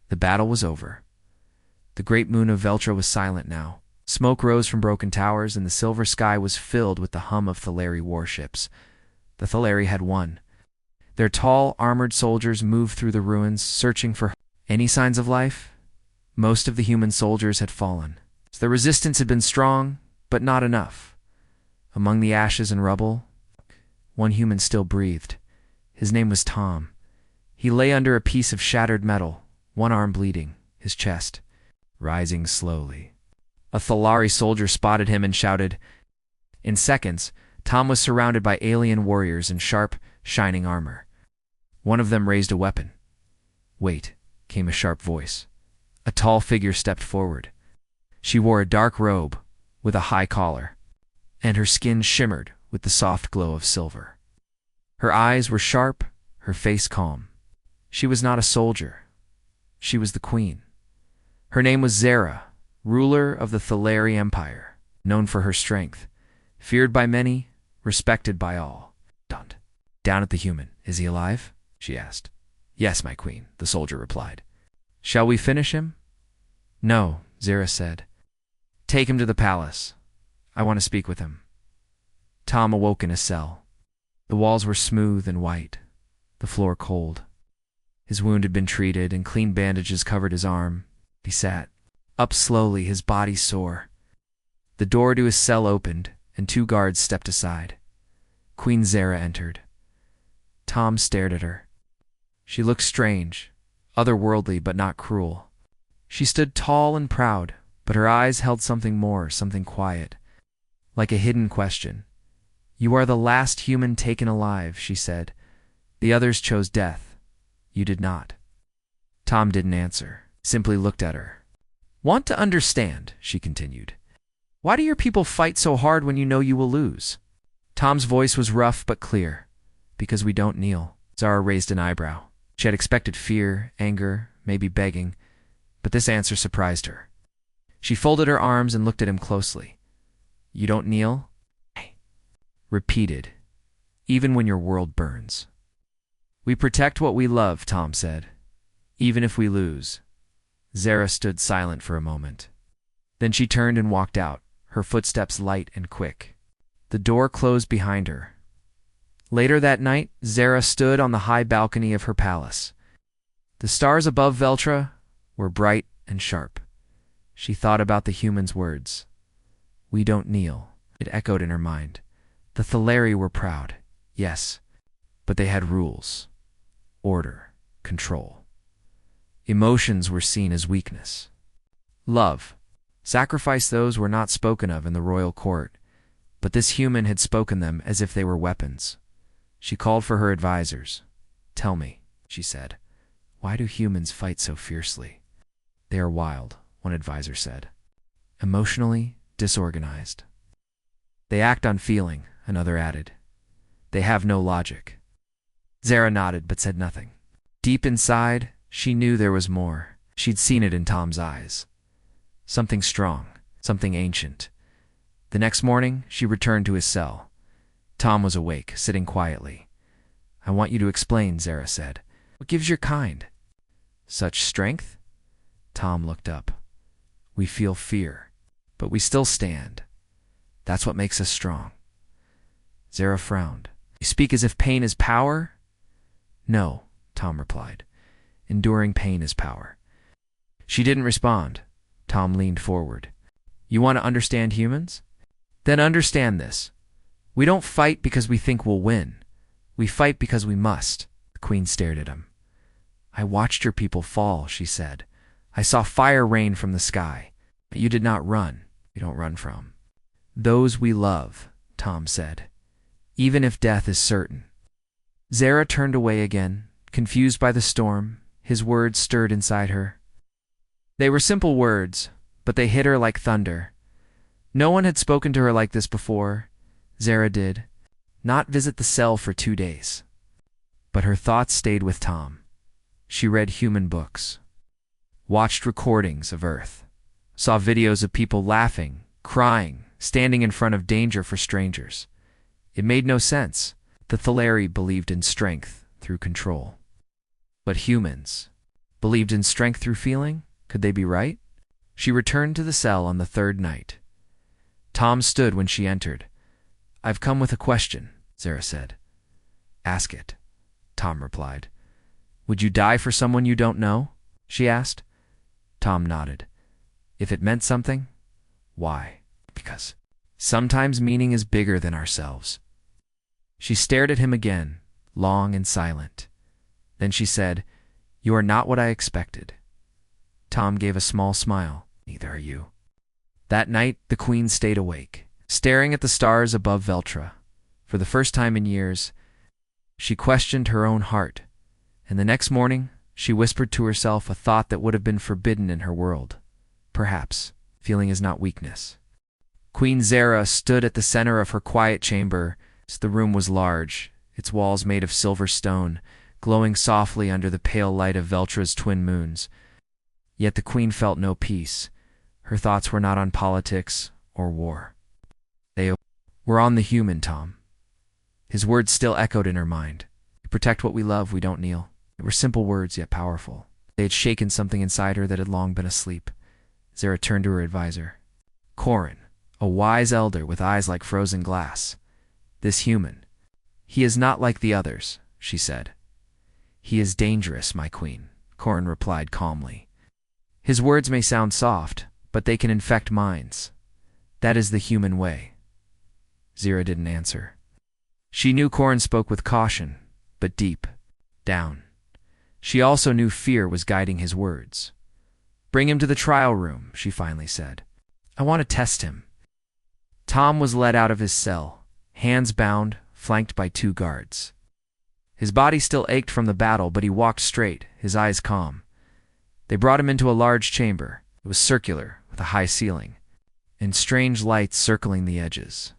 The battle was over. The great moon of Veltra was silent now. Smoke rose from broken towers, and the silver sky was filled with the hum of Thaleri warships. The Thaleri had won. Their tall, armored soldiers moved through the ruins, searching for any signs of life. Most of the human soldiers had fallen. The resistance had been strong, but not enough. Among the ashes and rubble, one human still breathed. His name was Tom. He lay under a piece of shattered metal, one arm bleeding, his chest rising slowly. A Thalari soldier spotted him and shouted. In seconds, Tom was surrounded by alien warriors in sharp, shining armor. One of them raised a weapon. "Wait," came a sharp voice. A tall figure stepped forward. She wore a dark robe with a high collar, and her skin shimmered with the soft glow of silver. Her eyes were sharp, her face calm. She was not a soldier. She was the queen. Her name was Zara, ruler of the Thaleri Empire, known for her strength, feared by many, respected by all. Down at the human. "Is he alive?" she asked. "Yes, my queen," the soldier replied. "Shall we finish him?" "No," Zara said. "Take him to the palace. I want to speak with him." Tom awoke in a cell. The walls were smooth and white, the floor cold. His wound had been treated, and clean bandages covered his arm. He sat up slowly, his body sore. The door to his cell opened, and 2 guards stepped aside. Queen Zara entered. Tom stared at her. She looked strange, otherworldly but not cruel. She stood tall and proud, but her eyes held something more, something quiet, like a hidden question. "You are the last human taken alive," she said. "The others chose death. You did not." Tom didn't answer, simply looked at her. "Want to understand," she continued. "Why do your people fight so hard when you know you will lose?" Tom's voice was rough but clear. "Because we don't kneel." Zara raised an eyebrow. She had expected fear, anger, maybe begging, but this answer surprised her. She folded her arms and looked at him closely. "You don't kneel?" Repeated, "Even when your world burns." "We protect what we love," Tom said. "Even if we lose." Zara stood silent for a moment. Then she turned and walked out, her footsteps light and quick. The door closed behind her. Later that night, Zara stood on the high balcony of her palace. The stars above Veltra were bright and sharp. She thought about the human's words. "We don't kneel." It echoed in her mind. The Thaleri were proud, yes, but they had rules, order, control. Emotions were seen as weakness. Love, sacrifice, those were not spoken of in the royal court, but this human had spoken them as if they were weapons. She called for her advisors. "Tell me," she said, "why do humans fight so fiercely?" "They are wild," one advisor said. "Emotionally disorganized." "They act on feeling," another added. "They have no logic." Zara nodded but said nothing. Deep inside, she knew there was more. She'd seen it in Tom's eyes. Something strong, something ancient. The next morning, she returned to his cell. Tom was awake, sitting quietly. "I want you to explain," Zara said. "What gives your kind?" "Such strength?" Tom looked up. "We feel fear, but we still stand. That's what makes us strong." Zara frowned. "You speak as if pain is power?" "No," Tom replied. "Enduring pain is power." She didn't respond. Tom leaned forward. "You want to understand humans? Then understand this. We don't fight because we think we'll win. We fight because we must." The queen stared at him. "I watched your people fall," she said. "I saw fire rain from the sky. But you did not run. You don't run from those we love," Tom said, "even if death is certain." Zara turned away again, confused by the storm. His words stirred inside her. They were simple words, but they hit her like thunder. No one had spoken to her like this before. Zara did not visit the cell for 2 days. But her thoughts stayed with Tom. She read human books, watched recordings of Earth, saw videos of people laughing, crying, standing in front of danger for strangers. It made no sense. The Thaleri believed in strength through control. But humans, Believed in strength through feeling? Could they be right? She returned to the cell on the third night. Tom stood when she entered. "I've come with a question," Zara said. "Ask it," Tom replied. "Would you die for someone you don't know?" she asked. Tom nodded. "If it meant something?" "Why?" "Because sometimes meaning is bigger than ourselves." She stared at him again, long and silent. Then she said, "You are not what I expected." Tom gave a small smile. "Neither are you." That night, the Queen stayed awake, staring at the stars above Veltra. For the first time in years, she questioned her own heart, and the next morning, she whispered to herself a thought that would have been forbidden in her world. Perhaps feeling is not weakness. Queen Zara stood at the center of her quiet chamber. The room was large, its walls made of silver stone, glowing softly under the pale light of Veltra's twin moons. Yet the Queen felt no peace. Her thoughts were not on politics or war. They were on the human, Tom. His words still echoed in her mind. "To protect what we love, we don't kneel." They were simple words, yet powerful. They had shaken something inside her that had long been asleep. Zara turned to her advisor. "Corin, a wise elder with eyes like frozen glass. This human. He is not like the others," she said. "He is dangerous, my queen," Corin replied calmly. "His words may sound soft, but they can infect minds. That is the human way." Zara didn't answer. She knew Corin spoke with caution, but deep down. She also knew fear was guiding his words. "Bring him to the trial room," she finally said. "I want to test him." Tom was led out of his cell, hands bound, flanked by 2 guards. His body still ached from the battle, but he walked straight, his eyes calm. They brought him into a large chamber. It was circular, with a high ceiling, and strange lights circling the edges.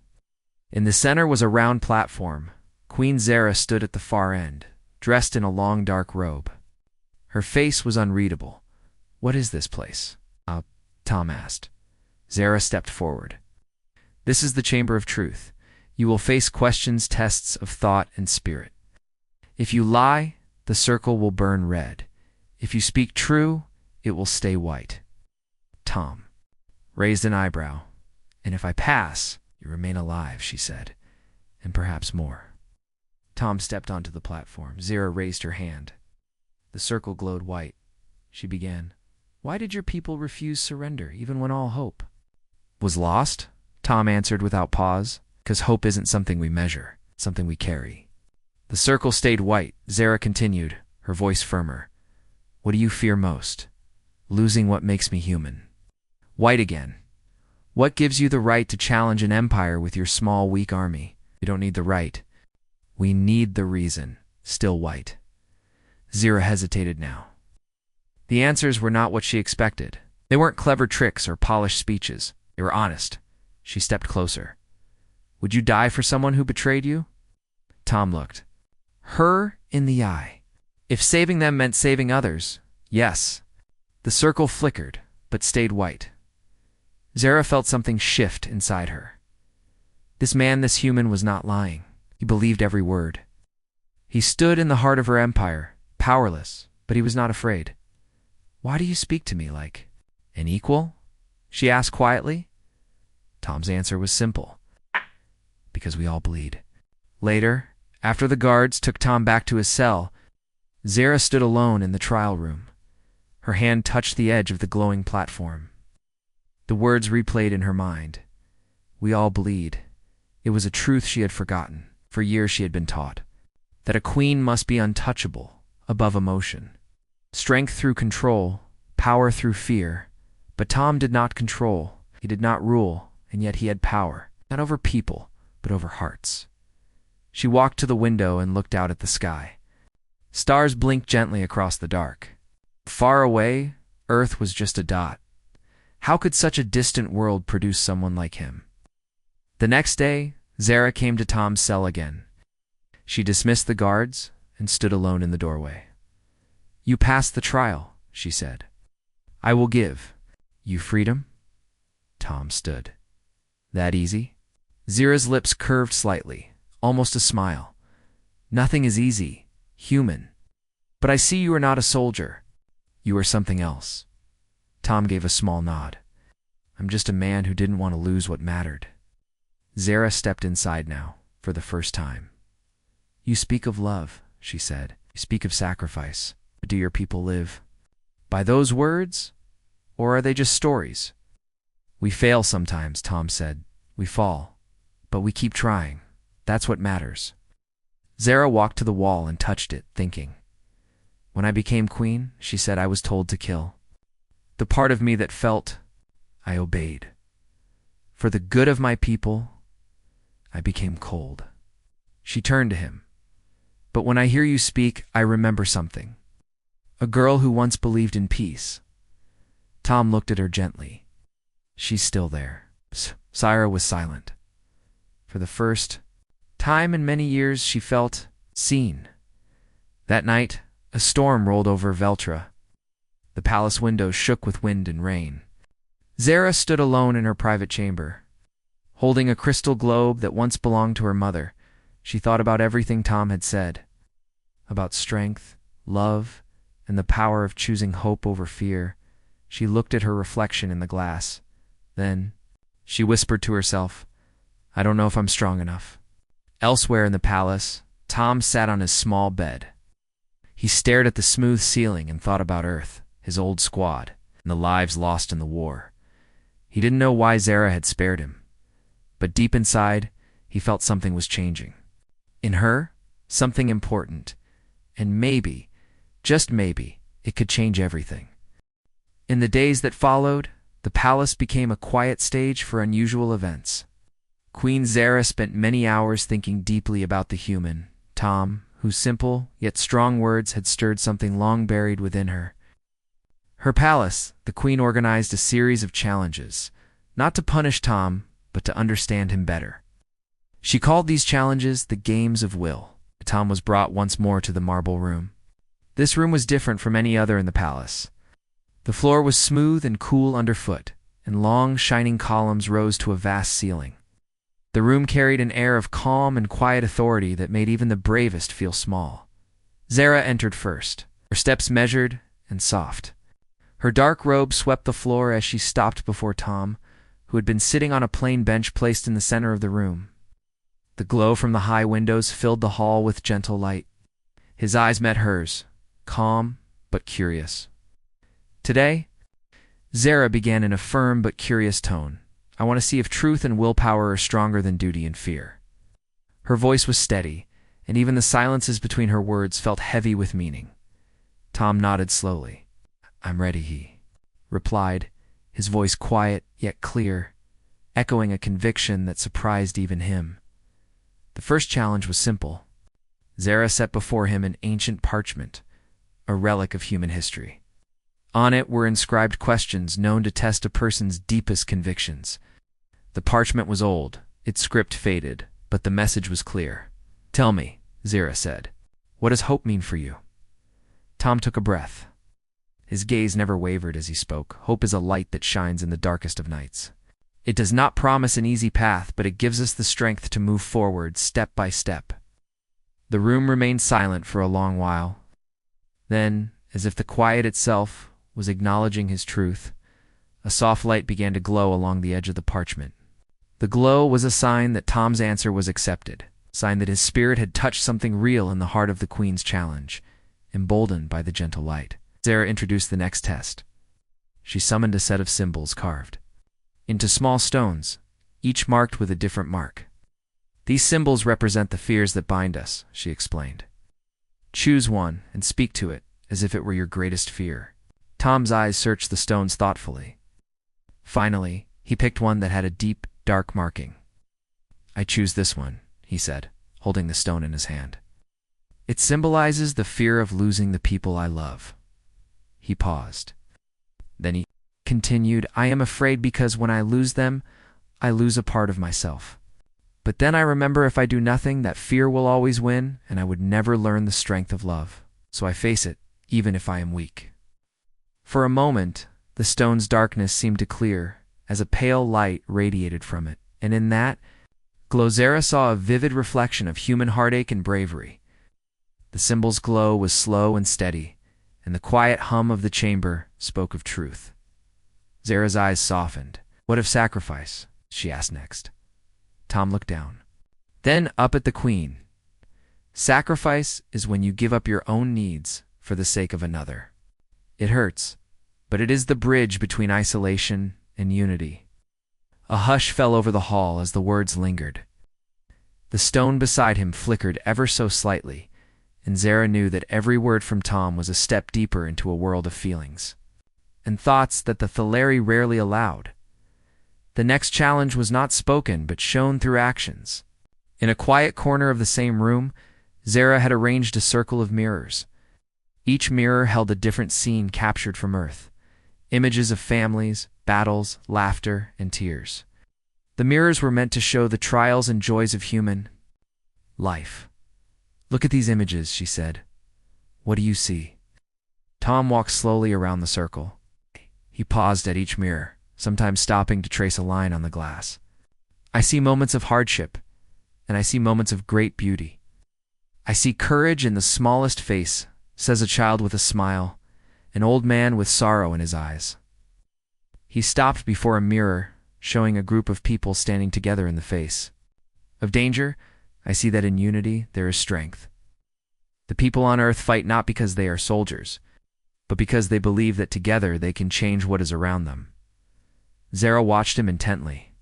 In the center was a round platform. Queen Zara stood at the far end, dressed in a long dark robe. Her face was unreadable. "What is this place?" Tom asked. Zara stepped forward. "This is the Chamber of Truth. You will face questions, tests of thought and spirit. If you lie, the circle will burn red. If you speak true, it will stay white." Tom raised an eyebrow. "And if I pass, you remain alive," she said, "and perhaps more." Tom stepped onto the platform. Zara raised her hand. The circle glowed white. She began, "Why did your people refuse surrender, even when all hope was lost?" Tom answered without pause. "Because hope isn't something we measure, it's something we carry." The circle stayed white. Zara continued, her voice firmer. "What do you fear most? Losing what makes me human." White again. "What gives you the right to challenge an empire with your small, weak army?" "We don't need the right. We need the reason." Still white. Zara hesitated now. The answers were not what she expected. They weren't clever tricks or polished speeches. They were honest. She stepped closer. "Would you die for someone who betrayed you?" Tom looked her in the eye. If saving them meant saving others, yes. The circle flickered, but stayed white. Zara felt something shift inside her. This man, this human, was not lying. He believed every word. He stood in the heart of her empire, powerless, but he was not afraid. "Why do you speak to me like an equal?" she asked quietly. Tom's answer was simple. "Because we all bleed." Later, after the guards took Tom back to his cell, Zara stood alone in the trial room. Her hand touched the edge of the glowing platform. The words replayed in her mind. "We all bleed." It was a truth she had forgotten. For years she had been taught that a queen must be untouchable, above emotion. Strength through control, power through fear. But Tom did not control. He did not rule, and yet he had power, not over people, but over hearts. She walked to the window and looked out at the sky. Stars blinked gently across the dark. Far away, Earth was just a dot. How could such a distant world produce someone like him? The next day, Zara came to Tom's cell again. She dismissed the guards and stood alone in the doorway. "You passed the trial," she said. "I will give you freedom." Tom stood. "That easy?" Zara's lips curved slightly, almost a smile. "Nothing is easy, human. But I see you are not a soldier. You are something else. Tom gave a small nod. I'm just a man who didn't want to lose what mattered. Zara stepped inside now, for the first time. You speak of love, she said. You speak of sacrifice. But do your people live by those words? Or are they just stories? We fail sometimes, Tom said. We fall. But we keep trying. That's what matters. Zara walked to the wall and touched it, thinking. When I became queen, she said, I was told to kill. The part of me that felt, I obeyed. For the good of my people, I became cold. She turned to him. But when I hear you speak, I remember something. A girl who once believed in peace. Tom looked at her gently. She's still there. Zara was silent. For the first time in many years, she felt seen. That night, a storm rolled over Veltra. The palace windows shook with wind and rain. Zara stood alone in her private chamber. Holding a crystal globe that once belonged to her mother, she thought about everything Tom had said. About strength, love, and the power of choosing hope over fear. She looked at her reflection in the glass. Then, she whispered to herself, I don't know if I'm strong enough. Elsewhere in the palace, Tom sat on his small bed. He stared at the smooth ceiling and thought about Earth, his old squad, and the lives lost in the war. He didn't know why Zara had spared him. But deep inside, he felt something was changing. In her, something important. And maybe, just maybe, it could change everything. In the days that followed, the palace became a quiet stage for unusual events. Queen Zara spent many hours thinking deeply about the human, Tom, whose simple yet strong words had stirred something long buried within her. Her palace, the queen organized a series of challenges, not to punish Tom, but to understand him better. She called these challenges the Games of Will. Tom was brought once more to the marble room. This room was different from any other in the palace. The floor was smooth and cool underfoot, and long, shining columns rose to a vast ceiling. The room carried an air of calm and quiet authority that made even the bravest feel small. Zara entered first, her steps measured and soft. Her dark robe swept the floor as she stopped before Tom, who had been sitting on a plain bench placed in the center of the room. The glow from the high windows filled the hall with gentle light. His eyes met hers, calm but curious. Today, Zara began in a firm but curious tone. I want to see if truth and willpower are stronger than duty and fear. Her voice was steady, and even the silences between her words felt heavy with meaning. Tom nodded slowly. I'm ready, he replied, his voice quiet yet clear, echoing a conviction that surprised even him. The first challenge was simple. Zara set before him an ancient parchment, a relic of human history. On it were inscribed questions known to test a person's deepest convictions. The parchment was old, its script faded, but the message was clear. Tell me, Zara said, what does hope mean for you? Tom took a breath. His gaze never wavered as he spoke. Hope is a light that shines in the darkest of nights. It does not promise an easy path, but it gives us the strength to move forward step by step. The room remained silent for a long while. Then, as if the quiet itself was acknowledging his truth, a soft light began to glow along the edge of the parchment. The glow was a sign that Tom's answer was accepted, a sign that his spirit had touched something real in the heart of the Queen's challenge, emboldened by the gentle light. Zara introduced the next test. She summoned a set of symbols carved into small stones, each marked with a different mark. These symbols represent the fears that bind us, she explained. Choose one and speak to it as if it were your greatest fear. Tom's eyes searched the stones thoughtfully. Finally, he picked one that had a deep, dark marking. I choose this one, he said, holding the stone in his hand. It symbolizes the fear of losing the people I love. He paused. Then he continued, I am afraid because when I lose them, I lose a part of myself. But then I remember if I do nothing, that fear will always win, and I would never learn the strength of love. So I face it, even if I am weak. For a moment, the stone's darkness seemed to clear, as a pale light radiated from it, and in that, Zara saw a vivid reflection of human heartache and bravery. The symbol's glow was slow and steady, and the quiet hum of the chamber spoke of truth. Zara's eyes softened. "What of sacrifice?" she asked next. Tom looked down. Then up at the queen. "Sacrifice is when you give up your own needs for the sake of another. It hurts, but it is the bridge between isolation and unity." A hush fell over the hall as the words lingered. The stone beside him flickered ever so slightly, and Zara knew that every word from Tom was a step deeper into a world of feelings and thoughts that the Thaleri rarely allowed. The next challenge was not spoken but shown through actions. In a quiet corner of the same room, Zara had arranged a circle of mirrors. Each mirror held a different scene captured from Earth, images of families, battles, laughter, and tears. The mirrors were meant to show the trials and joys of human life. "Look at these images," she said. "What do you see?" Tom walked slowly around the circle. He paused at each mirror, sometimes stopping to trace a line on the glass. "I see moments of hardship, and I see moments of great beauty. I see courage in the smallest face," says a child with a smile, an old man with sorrow in his eyes. He stopped before a mirror, showing a group of people standing together in the face of danger. "I see that in unity there is strength. The people on Earth fight not because they are soldiers, but because they believe that together they can change what is around them." Zara watched him intently.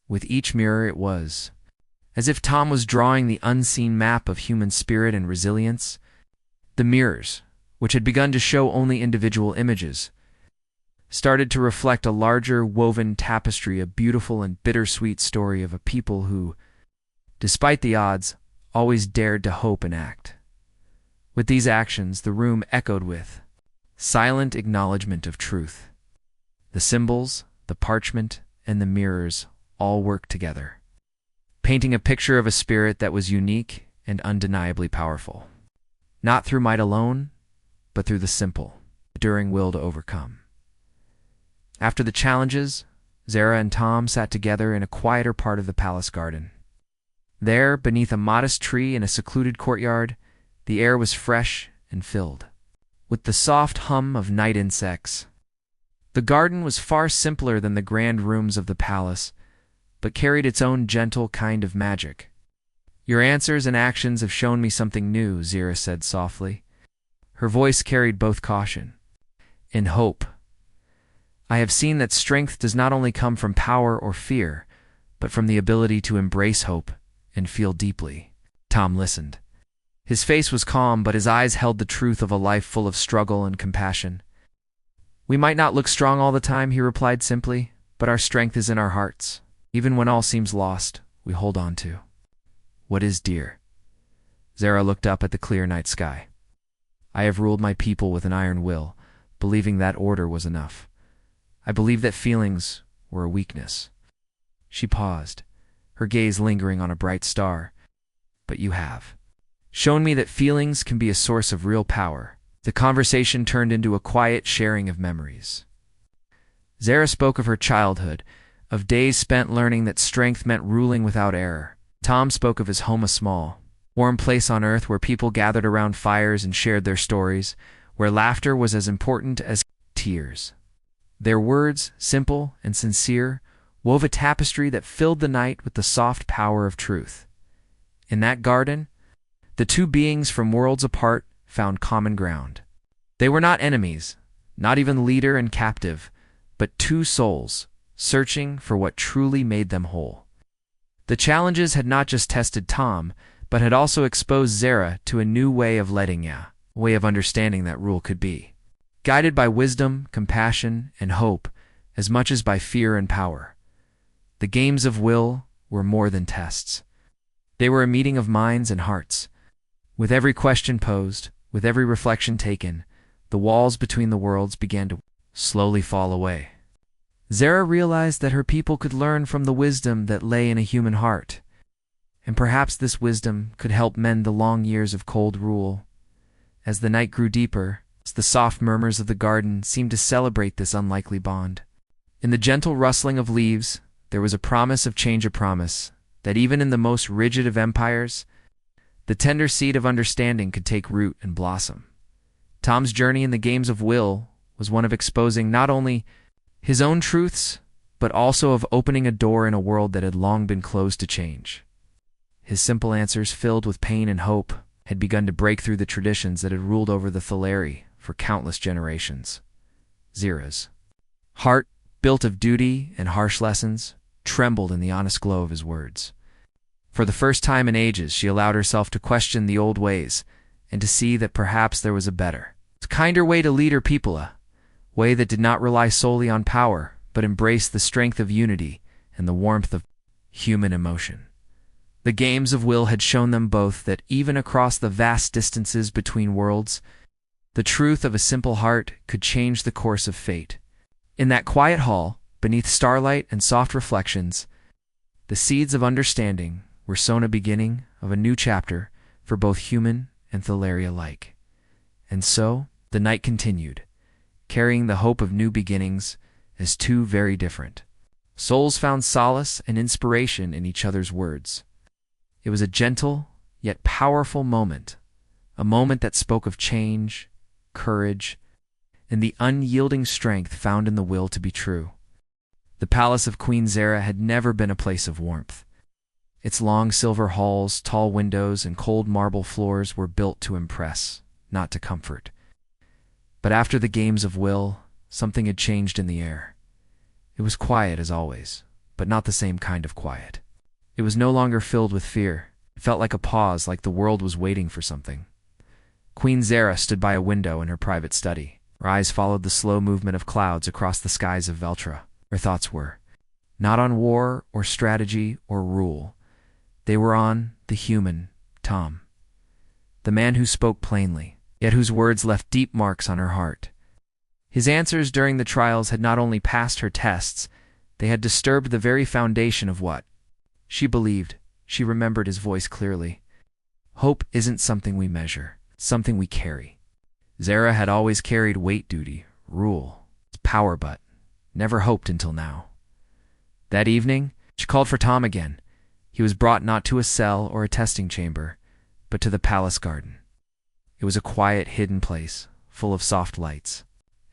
With each mirror it was as if Tom was drawing the unseen map of human spirit and resilience. The mirrors, which had begun to show only individual images, started to reflect a larger woven tapestry, a beautiful and bittersweet story of a people who, despite the odds, always dared to hope and act. With these actions, the room echoed with silent acknowledgement of truth. The symbols, the parchment, and the mirrors all worked together, painting a picture of a spirit that was unique and undeniably powerful. Not through might alone, but through the simple, enduring will to overcome. After the challenges, Zara and Tom sat together in a quieter part of the palace garden. There, beneath a modest tree in a secluded courtyard, the air was fresh and filled with the soft hum of night insects. The garden was far simpler than the grand rooms of the palace, but carried its own gentle kind of magic. "Your answers and actions have shown me something new," Zara said softly. Her voice carried both caution and hope. "I have seen that strength does not only come from power or fear, but from the ability to embrace hope and feel deeply." Tom listened. His face was calm, but his eyes held the truth of a life full of struggle and compassion. "We might not look strong all the time," he replied simply, "but our strength is in our hearts. Even when all seems lost, we hold on to what is dear." Zara looked up at the clear night sky. "I have ruled my people with an iron will, believing that order was enough. I believe that feelings were a weakness." She paused, her gaze lingering on a bright star. "But you have shown me that feelings can be a source of real power." The conversation turned into a quiet sharing of memories. Zara spoke of her childhood, of days spent learning that strength meant ruling without error. Tom spoke of his home, a small, warm place on Earth where people gathered around fires and shared their stories, where laughter was as important as tears. Their words, simple and sincere, wove a tapestry that filled the night with the soft power of truth. In that garden, the two beings from worlds apart found common ground. They were not enemies, not even leader and captive, but two souls, searching for what truly made them whole. The challenges had not just tested Tom, but had also exposed Zara to a new way of a way of understanding that rule could be guided by wisdom, compassion, and hope, as much as by fear and power. The games of will were more than tests. They were a meeting of minds and hearts. With every question posed, with every reflection taken, the walls between the worlds began to slowly fall away. Zara realized that her people could learn from the wisdom that lay in a human heart, and perhaps this wisdom could help mend the long years of cold rule. As the night grew deeper, the soft murmurs of the garden seemed to celebrate this unlikely bond. In the gentle rustling of leaves, there was a promise of change, a promise that even in the most rigid of empires, the tender seed of understanding could take root and blossom. Tom's journey in the games of will was one of exposing not only his own truths, but also of opening a door in a world that had long been closed to change. His simple answers, filled with pain and hope, had begun to break through the traditions that had ruled over the Thaleri for countless generations. Zira's heart, built of duty and harsh lessons, trembled in the honest glow of his words. For the first time in ages, she allowed herself to question the old ways and to see that perhaps there was a better, kinder way to lead her people, a way that did not rely solely on power, but embraced the strength of unity and the warmth of human emotion. The games of will had shown them both that even across the vast distances between worlds, the truth of a simple heart could change the course of fate. In that quiet hall, beneath starlight and soft reflections, the seeds of understanding were sown, a beginning of a new chapter for both human and Thaleri alike. And so, the night continued, carrying the hope of new beginnings as two very different souls found solace and inspiration in each other's words. It was a gentle, yet powerful moment, a moment that spoke of change, courage, and the unyielding strength found in the will to be true. The palace of Queen Zira had never been a place of warmth. Its long silver halls, tall windows, and cold marble floors were built to impress, not to comfort. But after the games of will, something had changed in the air. It was quiet as always, but not the same kind of quiet. It was no longer filled with fear. It felt like a pause, like the world was waiting for something. Queen Zira stood by a window in her private study. Her eyes followed the slow movement of clouds across the skies of Veltra. Her thoughts were not on war or strategy or rule. They were on the human, Tom. The man who spoke plainly, yet whose words left deep marks on her heart. His answers during the trials had not only passed her tests, they had disturbed the very foundation of what she believed. She remembered his voice clearly. Hope isn't something we measure, it's something we carry. Zira had always carried weight, duty, rule, power, but never hoped until now. That evening, she called for Tom again. He was brought not to a cell or a testing chamber, but to the palace garden. It was a quiet, hidden place, full of soft lights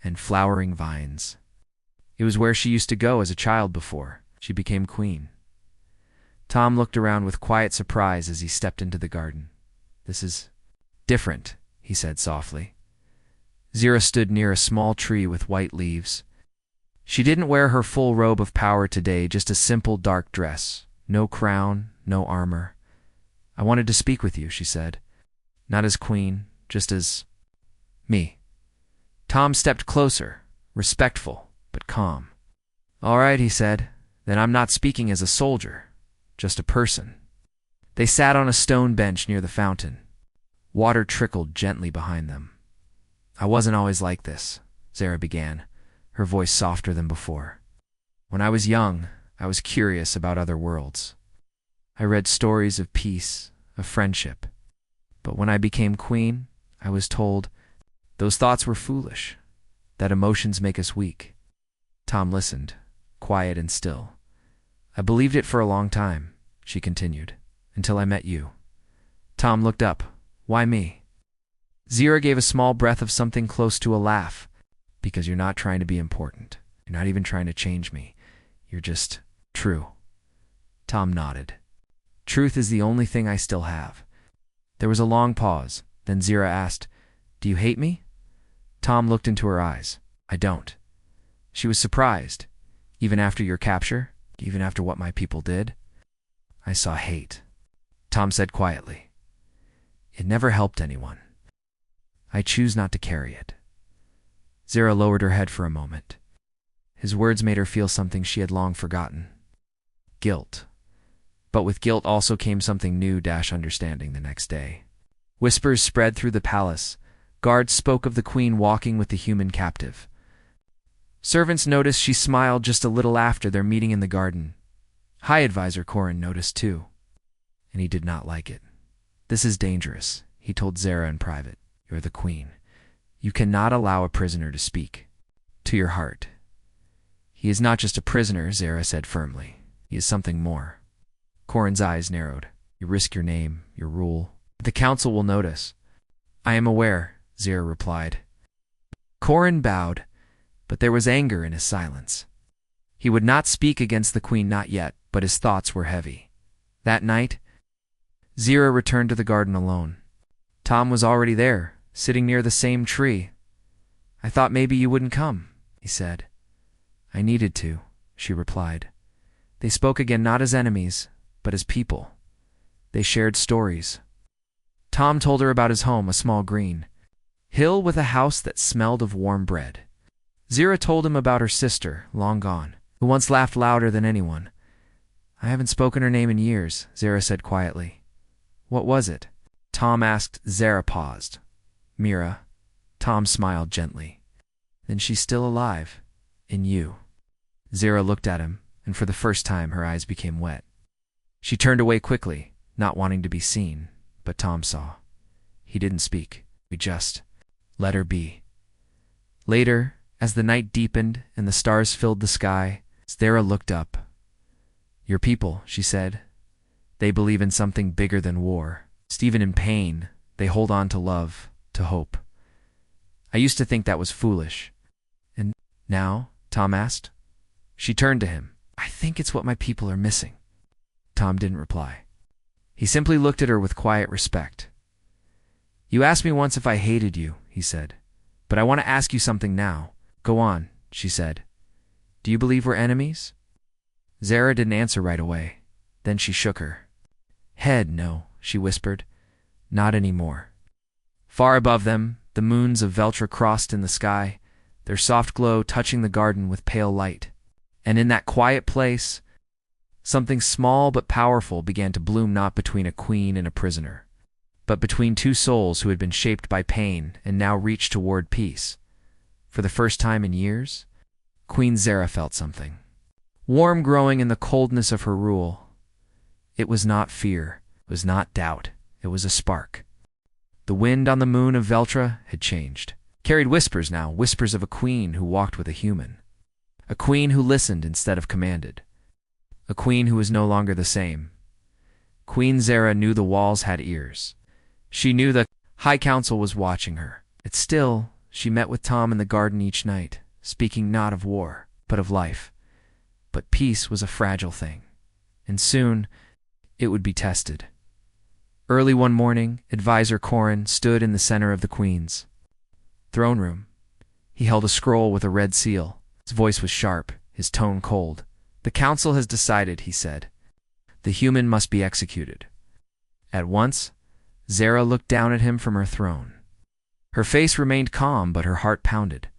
and flowering vines. It was where she used to go as a child before she became queen. Tom looked around with quiet surprise as he stepped into the garden. "This is different," he said softly. Zira stood near a small tree with white leaves. She didn't wear her full robe of power today, just a simple dark dress. No crown, no armor. "I wanted to speak with you," she said. "Not as queen, just as me." Tom stepped closer, respectful, but calm. "All right," he said. "Then I'm not speaking as a soldier, just a person." They sat on a stone bench near the fountain. Water trickled gently behind them. "I wasn't always like this," Zira began, her voice softer than before. "When I was young, I was curious about other worlds. I read stories of peace, of friendship. But when I became queen, I was told those thoughts were foolish, that emotions make us weak." Tom listened, quiet and still. "I believed it for a long time," she continued, "until I met you." Tom looked up. "Why me?" Zira gave a small breath of something close to a laugh. "Because you're not trying to be important. You're not even trying to change me. You're just true." Tom nodded. "Truth is the only thing I still have." There was a long pause. Then Zira asked, "Do you hate me?" Tom looked into her eyes. "I don't." She was surprised. "Even after your capture? Even after what my people did?" "I saw hate," Tom said quietly. "It never helped anyone. I choose not to carry it." Zira lowered her head for a moment. His words made her feel something she had long forgotten. Guilt. But with guilt also came something new, understanding the next day. Whispers spread through the palace. Guards spoke of the queen walking with the human captive. Servants noticed she smiled just a little after their meeting in the garden. High Advisor Corin noticed too, and he did not like it. "This is dangerous," he told Zira in private. "You're the queen. You cannot allow a prisoner to speak to your heart." "He is not just a prisoner," Zira said firmly. "He is something more." Corin's eyes narrowed. "You risk your name, your rule. The council will notice." "I am aware," Zira replied. Corin bowed, but there was anger in his silence. He would not speak against the queen, not yet, but his thoughts were heavy. That night, Zira returned to the garden alone. Tom was already there, sitting near the same tree. "I thought maybe you wouldn't come," he said. "I needed to," she replied. They spoke again, not as enemies, but as people. They shared stories. Tom told her about his home, a small green hill with a house that smelled of warm bread. Zira told him about her sister, long gone, who once laughed louder than anyone. "I haven't spoken her name in years," Zira said quietly. "What was it?" Tom asked. Zira paused. "Mira." Tom smiled gently. "Then she's still alive. In you." Zira looked at him, and for the first time her eyes became wet. She turned away quickly, not wanting to be seen, but Tom saw. He didn't speak. He just let her be. Later, as the night deepened and the stars filled the sky, Zira looked up. "Your people," she said. "They believe in something bigger than war. Even in pain, they hold on to love, to hope. I used to think that was foolish." "And now?" Tom asked. She turned to him. "I think it's what my people are missing." Tom didn't reply. He simply looked at her with quiet respect. "You asked me once if I hated you," he said. "But I want to ask you something now." "Go on," she said. "Do you believe we're enemies?" Zira didn't answer right away. Then she shook her head. "No," she whispered. "Not anymore." Far above them, the moons of Veltra crossed in the sky, their soft glow touching the garden with pale light. And in that quiet place, something small but powerful began to bloom, not between a queen and a prisoner, but between two souls who had been shaped by pain and now reached toward peace. For the first time in years, Queen Zira felt something warm growing in the coldness of her rule. It was not fear, it was not doubt, it was a spark. The wind on the moon of Veltra had changed, carried whispers now, whispers of a queen who walked with a human, a queen who listened instead of commanded, a queen who was no longer the same. Queen Zira knew the walls had ears. She knew the High Council was watching her. Yet still, she met with Tom in the garden each night, speaking not of war, but of life. But peace was a fragile thing, and soon it would be tested. Early one morning, Advisor Corin stood in the center of the Queen's throne room. He held a scroll with a red seal. His voice was sharp, his tone cold. "The council has decided," he said. "The human must be executed." At once, Zira looked down at him from her throne. Her face remained calm, but her heart pounded.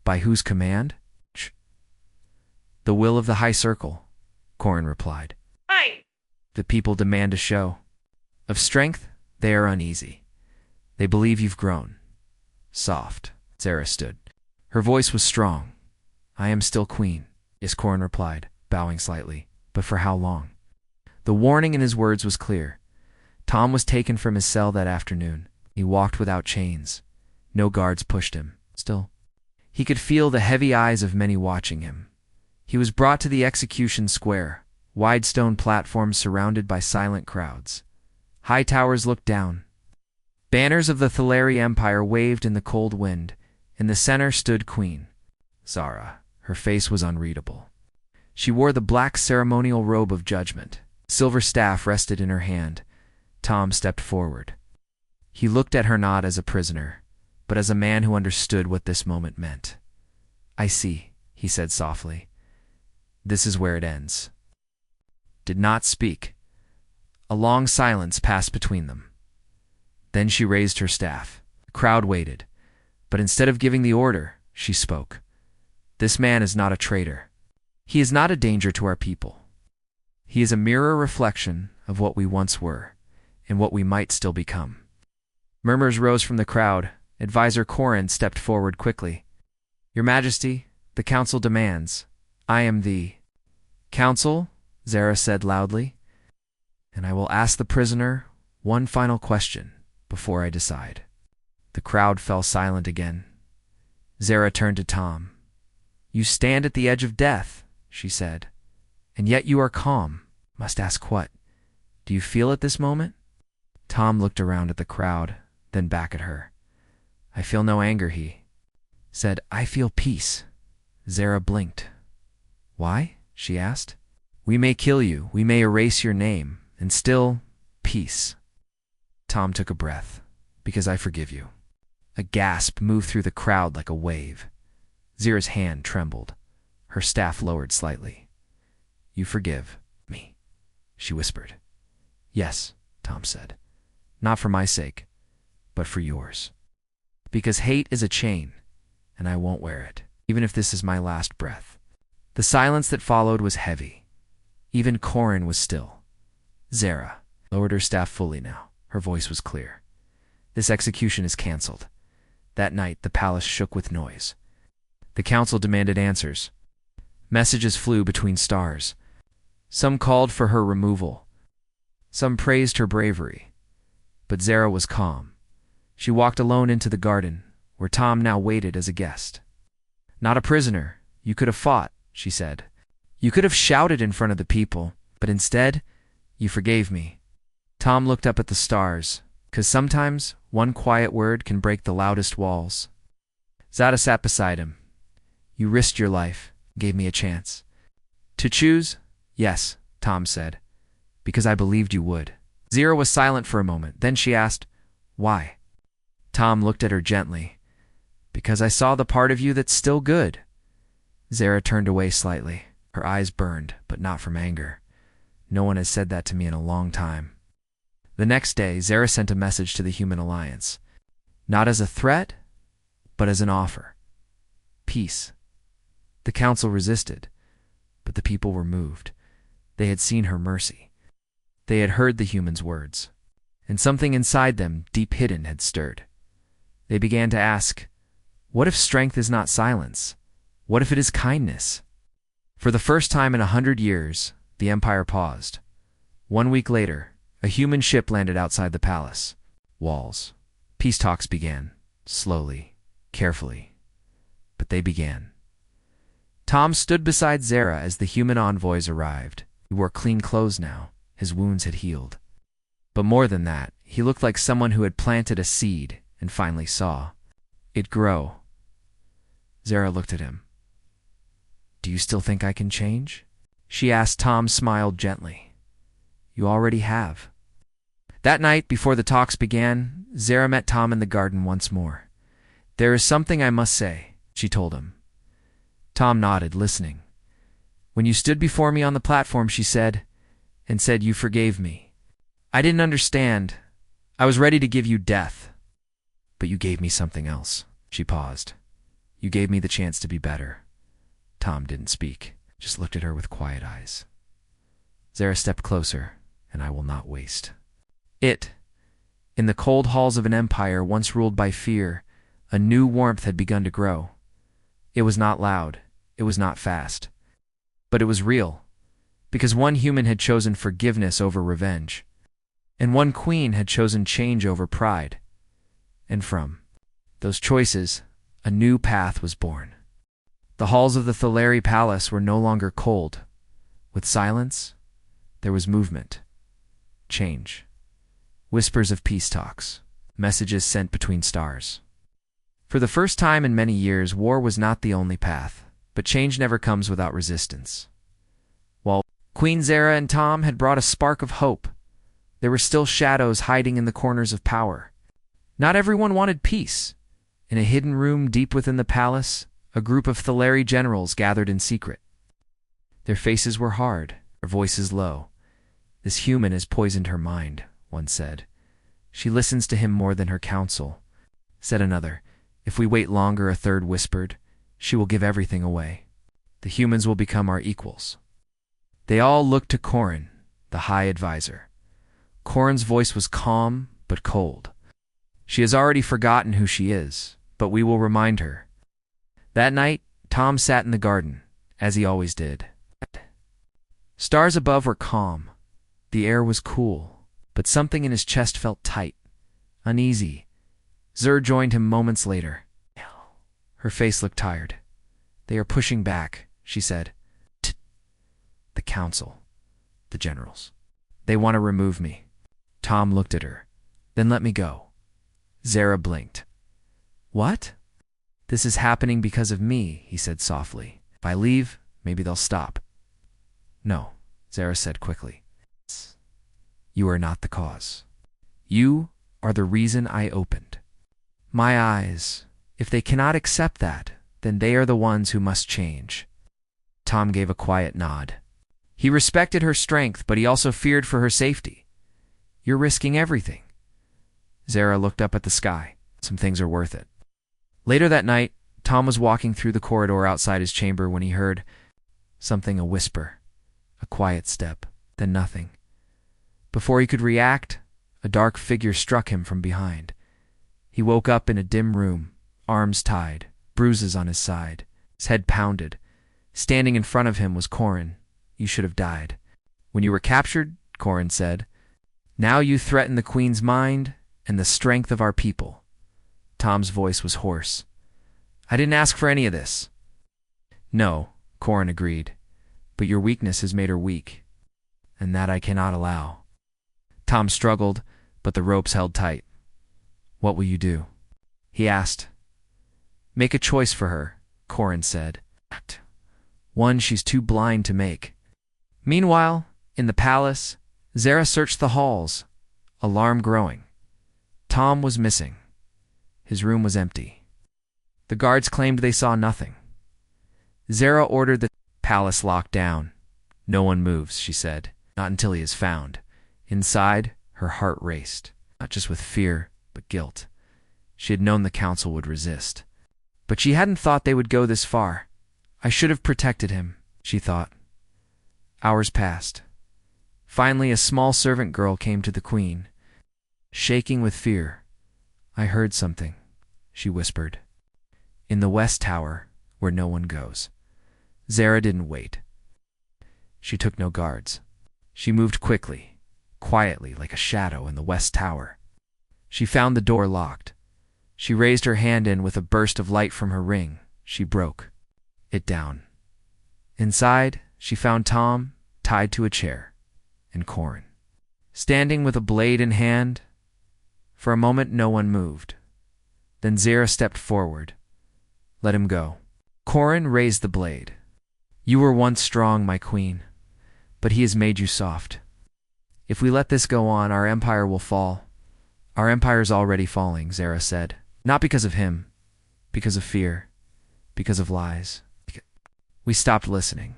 "By whose command?" "The will of the High Circle," Corin replied. "Aye." "The people demand a show of strength. They are uneasy. They believe you've grown." Soft, Zira stood. Her voice was strong. "I am still queen," yes, Corin replied, bowing slightly. "But for how long?" The warning in his words was clear. Tom was taken from his cell that afternoon. He walked without chains. No guards pushed him. Still, he could feel the heavy eyes of many watching him. He was brought to the execution square, wide stone platforms surrounded by silent crowds. High towers looked down. Banners of the Thaleri Empire waved in the cold wind. In the center stood Queen Zira. Her face was unreadable. She wore the black ceremonial robe of judgment. A silver staff rested in her hand. Tom stepped forward. He looked at her not as a prisoner, but as a man who understood what this moment meant. "I see," he said softly. "This is where it ends." Did not speak. A long silence passed between them. Then she raised her staff. The crowd waited, but instead of giving the order, she spoke. "This man is not a traitor. He is not a danger to our people. He is a mirror reflection of what we once were, and what we might still become." Murmurs rose from the crowd. Advisor Corin stepped forward quickly. "Your Majesty, the council demands. I am the council," Zira said loudly, "and I will ask the prisoner one final question before I decide." The crowd fell silent again. Zira turned to Tom. "You stand at the edge of death," she said, "and yet you are calm. Must ask what? Do you feel at this moment?" Tom looked around at the crowd, then back at her. "I feel no anger," he said, "I feel peace." Zara blinked. "Why?" she asked. "We may kill you, we may erase your name, and still, peace." Tom took a breath. "Because I forgive you." A gasp moved through the crowd like a wave. Zara's hand trembled. Her staff lowered slightly. "You forgive me," she whispered. "Yes," Tom said. "Not for my sake, but for yours. Because hate is a chain, and I won't wear it, even if this is my last breath." The silence that followed was heavy. Even Corin was still. Zara lowered her staff fully now. Her voice was clear. "This execution is cancelled." That night, the palace shook with noise. The council demanded answers. Messages flew between stars. Some called for her removal. Some praised her bravery. But Zara was calm. She walked alone into the garden, where Tom now waited as a guest. "Not a prisoner. You could have fought," she said. "You could have shouted in front of the people, but instead, you forgave me." Tom looked up at the stars, because sometimes one quiet word can break the loudest walls. Zara sat beside him. "You risked your life, gave me a chance." "To choose? Yes," Tom said, "because I believed you would." Zara was silent for a moment. Then she asked, "Why?" Tom looked at her gently. "Because I saw the part of you that's still good." Zara turned away slightly. Her eyes burned, but not from anger. "No one has said that to me in a long time." The next day, Zara sent a message to the Human Alliance. Not as a threat, but as an offer. Peace. The council resisted, but the people were moved. They had seen her mercy. They had heard the humans' words, and something inside them, deep hidden, had stirred. They began to ask, what if strength is not silence? What if it is kindness? For the first time in 100 years, the Empire paused. 1 week later, a human ship landed outside the palace. Walls. Peace talks began, slowly, carefully, but they began. Tom stood beside Zara as the human envoys arrived. He wore clean clothes now. His wounds had healed. But more than that, he looked like someone who had planted a seed and finally saw it grow. Zara looked at him. "Do you still think I can change?" she asked. Tom smiled gently. "You already have." That night, before the talks began, Zara met Tom in the garden once more. "There is something I must say," she told him. Tom nodded, listening. "When you stood before me on the platform," she said, "and said you forgave me, I didn't understand. I was ready to give you death. But you gave me something else." She paused. "You gave me the chance to be better." Tom didn't speak, just looked at her with quiet eyes. Zara stepped closer, and "I will not waste." In the cold halls of an empire once ruled by fear, a new warmth had begun to grow. It was not loud, it was not fast, but it was real, because one human had chosen forgiveness over revenge, and one queen had chosen change over pride. And from those choices, a new path was born. The halls of the Thaleri Palace were no longer cold. With silence, there was movement, change, whispers of peace talks, messages sent between stars. For the first time in many years, war was not the only path, but change never comes without resistance. While Queen Zara and Tom had brought a spark of hope, there were still shadows hiding in the corners of power. Not everyone wanted peace. In a hidden room deep within the palace, a group of Thaleri generals gathered in secret. Their faces were hard, their voices low. "This human has poisoned her mind," one said. "She listens to him more than her counsel," said another. "If we wait longer," a third whispered, "she will give everything away. The humans will become our equals." They all looked to Corin, the High Advisor. Corin's voice was calm but cold. "She has already forgotten who she is, but we will remind her." That night, Tom sat in the garden, as he always did. Stars above were calm. The air was cool, but something in his chest felt tight, uneasy. Zara joined him moments later. Her face looked tired. "They are pushing back," she said. "The council, the generals. They want to remove me." Tom looked at her. "Then let me go." Zara blinked. "What?" This is happening because of me, he said softly. If I leave, maybe they'll stop. No, Zara said quickly. You are not the cause. You are the reason I opened. My eyes. If they cannot accept that, then they are the ones who must change. Tom gave a quiet nod. He respected her strength, but he also feared for her safety. You're risking everything. Zara looked up at the sky. Some things are worth it. Later that night, Tom was walking through the corridor outside his chamber when he heard something, a whisper, a quiet step, then nothing. Before he could react, a dark figure struck him from behind. He woke up in a dim room, arms tied, bruises on his side, his head pounded. Standing in front of him was Corin. You should have died. When you were captured, Corin said, now you threaten the Queen's mind and the strength of our people. Tom's voice was hoarse. I didn't ask for any of this. No, Corin agreed, but your weakness has made her weak, and that I cannot allow. Tom struggled, but the ropes held tight. What will you do? He asked. Make a choice for her, Corin said. One she's too blind to make. Meanwhile, in the palace, Zara searched the halls, alarm growing. Tom was missing. His room was empty. The guards claimed they saw nothing. Zara ordered the palace locked down. No one moves, she said, not until he is found. Inside, her heart raced, not just with fear, but guilt. She had known the council would resist. But she hadn't thought they would go this far. I should have protected him, she thought. Hours passed. Finally, a small servant girl came to the Queen. Shaking with fear, I heard something, she whispered. In the West Tower, where no one goes. Zara didn't wait. She took no guards. She moved quickly, quietly like a shadow in the West Tower. She found the door locked. She raised her hand in with a burst of light from her ring. She broke it down. Inside, she found Tom tied to a chair, and Corin, standing with a blade in hand. For a moment, no one moved. Then Zara stepped forward. Let him go. Corin raised the blade. You were once strong, my queen, but he has made you soft. If we let this go on, our empire will fall. Our empire's already falling, Zara said. Not because of him, because of fear, because of lies. We stopped listening.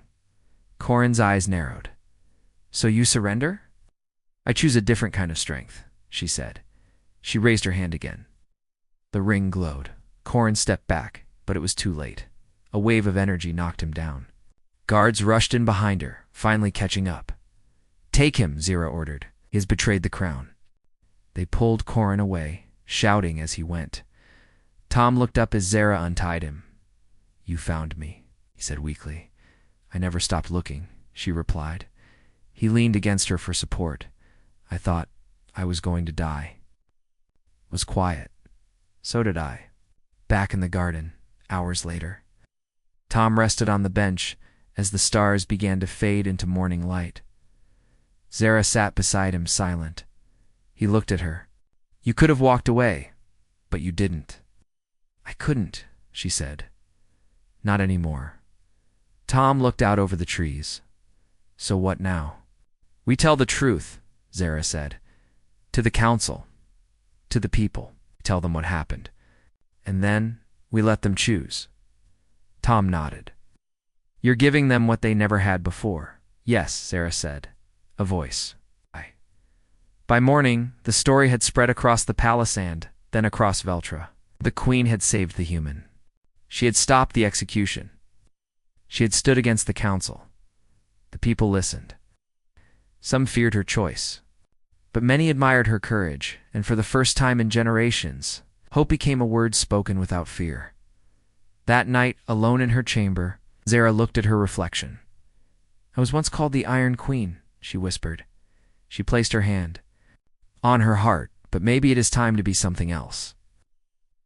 Corin's eyes narrowed. So you surrender? I choose a different kind of strength, she said. She raised her hand again. The ring glowed. Corin stepped back, but it was too late. A wave of energy knocked him down. Guards rushed in behind her, finally catching up. Take him, Zara ordered. He has betrayed the crown. They pulled Corin away, shouting as he went. Tom looked up as Zara untied him. You found me, he said weakly. I never stopped looking, she replied. He leaned against her for support. I thought I was going to die. It was quiet. So did I. Back in the garden, hours later. Tom rested on the bench as the stars began to fade into morning light. Zara sat beside him, silent. He looked at her. You could have walked away, but you didn't. I couldn't, she said. Not anymore. Tom looked out over the trees. So what now? We tell the truth, Zara said. To the council. To the people. Tell them what happened. And then we let them choose. Tom nodded. You're giving them what they never had before. Yes, Zara said. A voice. By morning, the story had spread across the palace and then across Veltra. The Queen had saved the human. She had stopped the execution. She had stood against the council. The people listened. Some feared her choice, but many admired her courage, and for the first time in generations, hope became a word spoken without fear. That night, alone in her chamber, Zara looked at her reflection. I was once called the Iron Queen, she whispered. She placed her hand on her heart, but maybe it is time to be something else.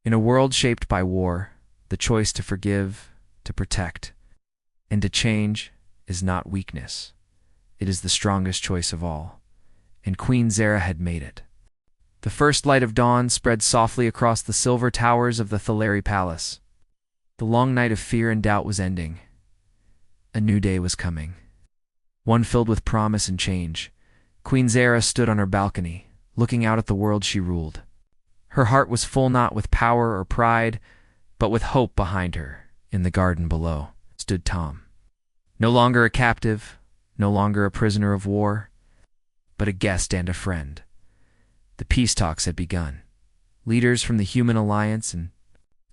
In a world shaped by war, the choice to forgive, to protect, and to change is not weakness. It is the strongest choice of all, and Queen Zara had made it. The first light of dawn spread softly across the silver towers of the Thaleri Palace. The long night of fear and doubt was ending. A new day was coming, one filled with promise and change. Queen Zara stood on her balcony, looking out at the world she ruled. Her heart was full not with power or pride, but with hope behind her. In the garden below stood Tom. No longer a captive, no longer a prisoner of war, but a guest and a friend. The peace talks had begun. Leaders from the Human Alliance and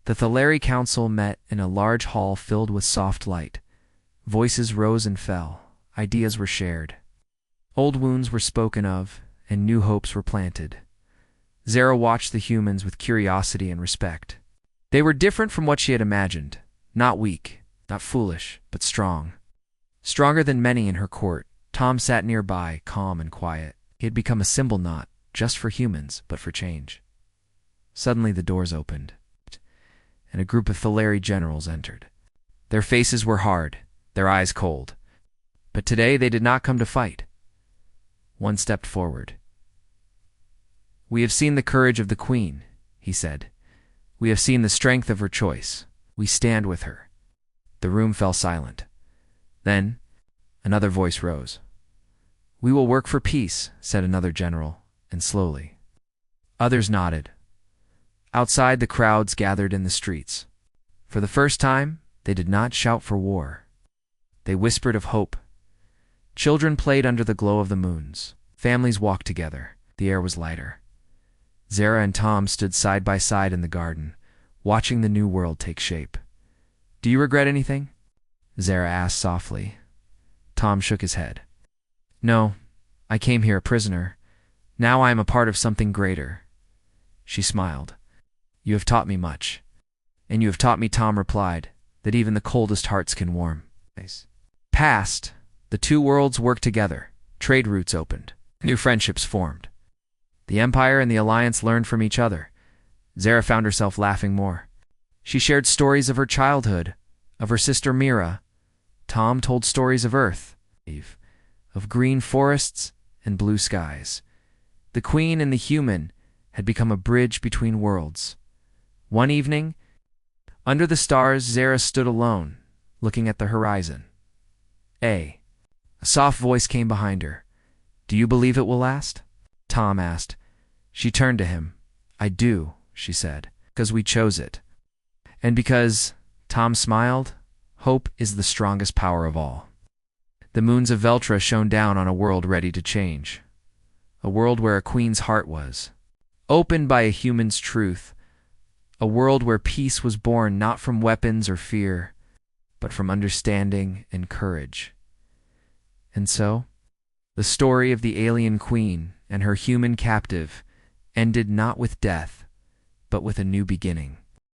the Thaleri Council met in a large hall filled with soft light. Voices rose and fell. Ideas were shared. Old wounds were spoken of, and new hopes were planted. Zara watched the humans with curiosity and respect. They were different from what she had imagined. Not weak, not foolish, but strong. Stronger than many in her court. Tom sat nearby, calm and quiet. He had become a symbol not just for humans, but for change. Suddenly the doors opened, and a group of Thaleri generals entered. Their faces were hard, their eyes cold. But today they did not come to fight. One stepped forward. "We have seen the courage of the Queen," he said. "We have seen the strength of her choice. We stand with her." The room fell silent. Then another voice rose. "We will work for peace," said another general, and slowly. Others nodded. Outside, the crowds gathered in the streets. For the first time, they did not shout for war. They whispered of hope. Children played under the glow of the moons. Families walked together. The air was lighter. Zara and Tom stood side by side in the garden, watching the new world take shape. "Do you regret anything?" Zara asked softly. Tom shook his head. "No, I came here a prisoner. Now I am a part of something greater." She smiled. "You have taught me much." "And you have taught me," Tom replied, "that even the coldest hearts can warm." Past, the two worlds worked together. Trade routes opened. New friendships formed. The Empire and the Alliance learned from each other. Zara found herself laughing more. She shared stories of her childhood, of her sister Mira. Tom told stories of Earth, of green forests and blue skies. The Queen and the human had become a bridge between worlds. One evening, under the stars, Zara stood alone, looking at the horizon. A soft voice came behind her. "Do you believe it will last?" Tom asked. She turned to him. "I do," she said, "because we chose it." And because, Tom smiled, hope is the strongest power of all. The moons of Veltra shone down on a world ready to change. A world where a queen's heart was, opened by a human's truth. A world where peace was born not from weapons or fear, but from understanding and courage. And so, the story of the alien queen and her human captive ended not with death, but with a new beginning.